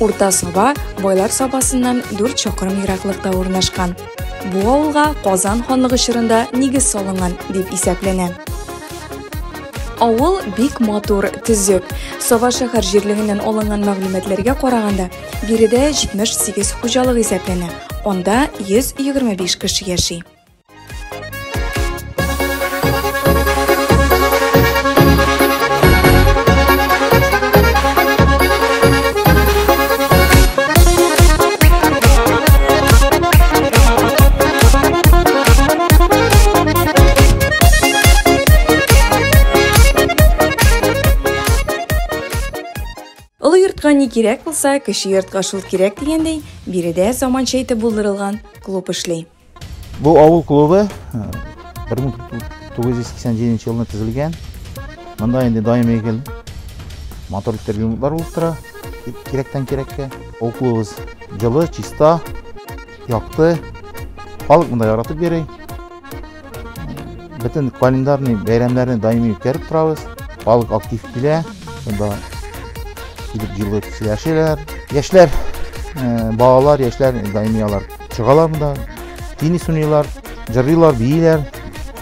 Урта Саба Бойлар Сабасыннан 4 чакрым ераклыкта урнашкан. Бу авылга Казан ханлыгы чорында нигез салынган дип исәпләнә. Авыл бик матур, төзек. Саба шәһәр җирлегеннән алынган мәгълүматларга караганда, биредә 78 хуҗалык исәпләнә. Анда 125 кеше яши. Не кирәк булса, кеше йортка шул кирәк дигәндәй, биредә заманча итеп булдырылган клуб эшли. Бу авыл клубы 1987 елда төзелгән. Монда инде даими гел мотор ремонтлар булып тора. Кирәктән кирәккә. Авыл клубыбыз җылы, чиста, якты. Халык монда яратып йөри. Бөтен календарный бәйрәмнәрне даими үткәреп торабыз. Халык актив килә. Монда Җылы кешеләр, яшьләр, балалар, яшьләр даимиялар чыгалар монда. Теннис уйныйлар, җырлыйлар, бийләр.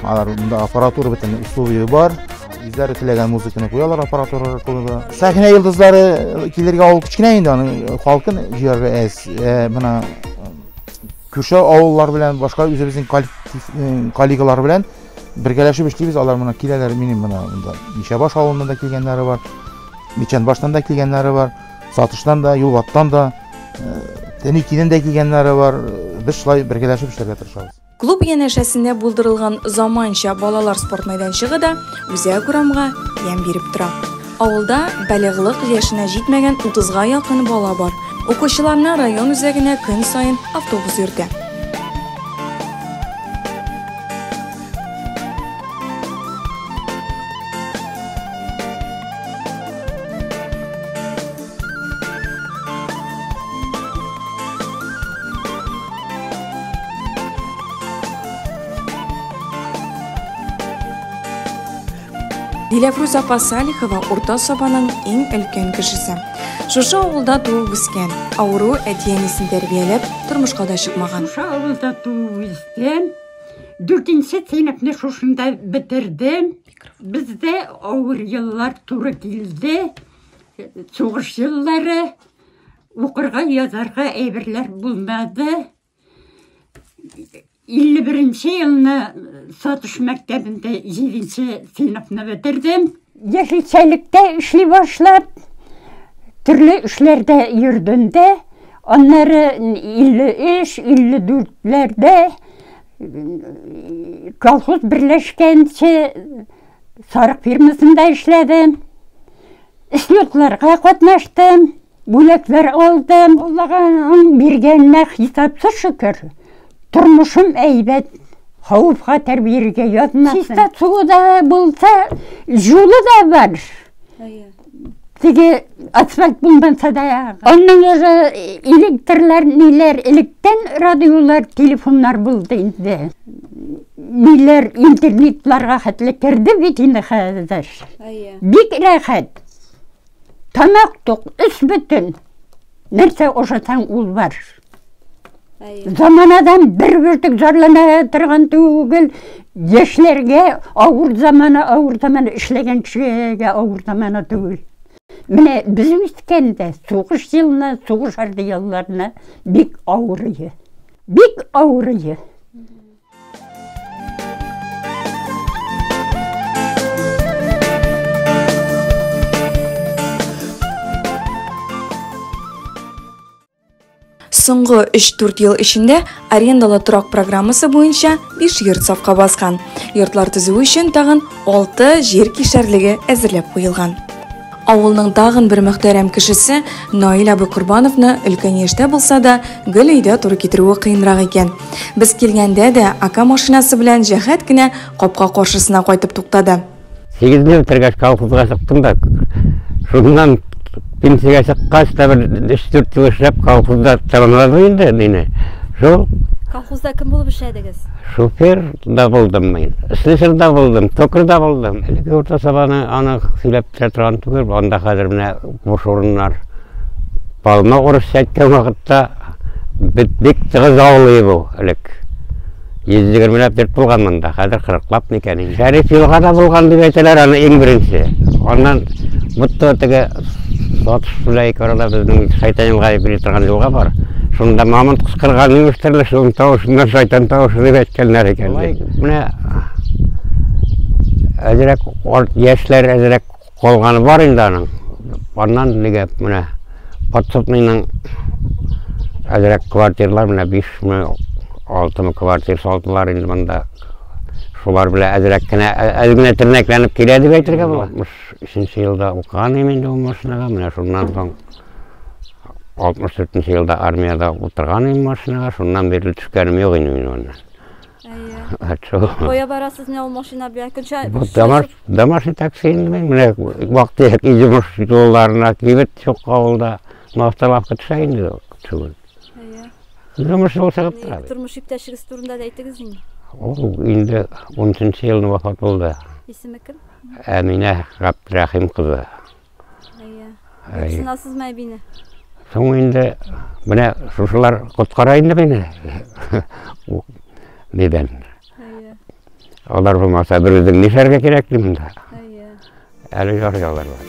Алар монда аппаратура бөтен условия бар. Үзләре теләгән музыканы куялар аппаратура аркылы. Сәхнә йолдызлары килергә авыл кичкенә инде, аны халкын җыярга менә күрше авыллар белән, башка үзебезнең коллегалар белән бергәләшеп эшлибез. Алар моны киләләр, минем монда Мишәбаш авылында да килгәннәре бар. Мичан баштан да килгәннәре бар, Сатыштан да, Юлбаттан да, Тәникидән дә килгәннәре бар. Без шулай бергәләшеп эшләргә тырышабыз. Клуб янәшәсендә булдырылган заманча балалар спорт мәйданчыгы да үзәк урамга ям биреп тора. Авылда балыглык яшенә җитмәгән 30-га якын бала бар. Укучыларны район үзәгенә көн сайын автобус йөртә. Диләфрүз апа Салихова Урта Сабаның иң өлкән кешесе. Шушы авылда туып үскән, авыру әтиәнисен тәрбияләп, тормышка да чыкмаган. Шушы авылда туып үскән, 4-нче сыйныфны шушында бетердем. Бездә авыр еллар туры килде. Сугыш еллары, укырга, язарга әйберләр булмады. 51-нче елны Сатыш мәктәбендә 7-нче сыйныфны бетердем. Яшелчәлектә эшли башлап, төрле эшләрдә йөрдем дә, аннары 53-54ләрдә колхоз берләшкәнче сарык фирмасында эшләдем. Эшләтләргә катнаштым, бүләкләр алдым. Аллага биргәннә хисапсыз шөкер. Тормышым әйбәт, хауф-хатар биргә ятмасын. Чиста суда булса, жулы да бар. Теге асфальт булмаса да. Аннан электрлар, ниләр, электән радиолар, телефоннар булды инде. Ниләр, интернетларга хәтле керде бит инде хәзер. Бик рәхәт. Тамак тук, эш бөтен. Нәрсә ашасаң ул бар. Заманадан bir бүртік зарлана тұрған түгіл, яшьләргә ауыр заманы эшләгән кешегә ауыр заманы түгел. Менә без үскәндә сугыш елына, сугыш елларына бик авырые. Бик авырые. Соңгы 3-4 ел эчендә арендалы торак программасы буенча 5 йорт сафка баскан. Йортлар төзү өчен тагын 6 җир кишәрлеге әзерләп куелган. Авылның тагын бер мөхтәрәм кешесе Наил абый Курбановны өлкән яшьтә булса да гел өйдә туры китерүе кыенрак икән. Без килгәндә дә ака машинасы белән җәһәт кенә капка каршысына кайтып туктады. 8 ел тергәч колхозга чыктым да. Шуннан пенсияга чыккач та бер 3-4 ел эшләп колхозда тәмамлады инде дине. Шул колхозда кем булып эшләдегез? Шофер да булдым мин. Слесарь да булдым, токар да булдым. Әлеге Урта Сабаны аны сөйләп торган түгел, анда хәзер менә буш урыннар Балма ұрыс әйткен вақытта бік тығыз ауылы бұл әлік. 120 беріп болған мұнда, қазір 40 мекенін. Шәриф елға да болған деп айтылар, аны ең бірінші. Онан бұтты өтігі Сотыс Сүлей көрілі біздің шайтан елға бере тұрған жылға бар. Сонда Мамонт қысқырған еместірлі соның тауышынан шайтан тауышы деп әйткенлер екен. Міне әзірек, ешлер әзірек қолғаны бар енді аның. Онан неге міне подсобныйның әзірек квартирлар, міне 5-6 квартир солтылар енді мұнда. Шулар біле әзірек кіне әлгіне тірнекленіп келеді бәйтірге бұл. 3-ші жылда оқыған еменді ол машинаға, міне шуннан соң 64-ші жылда армияда отырған ем машинаға, шуннан бері түскенім yok енді мен оннан. Қоя барасыз не ол машина біле күнше? Домашний такси енді мен, міне вақты ек жұмыс жолдарына кебет жоқ қауылда мақталап кетсе енді түгін. Жұмыс жол сағып тұрады. Тұрмыш иптәшігіз турында да айттыңыз не? Ол енді 13-ші жылында вафат болды. Есімі кім? Әмина Ғабдрахим қызы. Сынасыз ма әбейні? Соң енді міне шушылар құтқарайын да мені. Неден? Олар болмаса бір өзің не шәрге керек деймін да. Әлі жар жалар бар.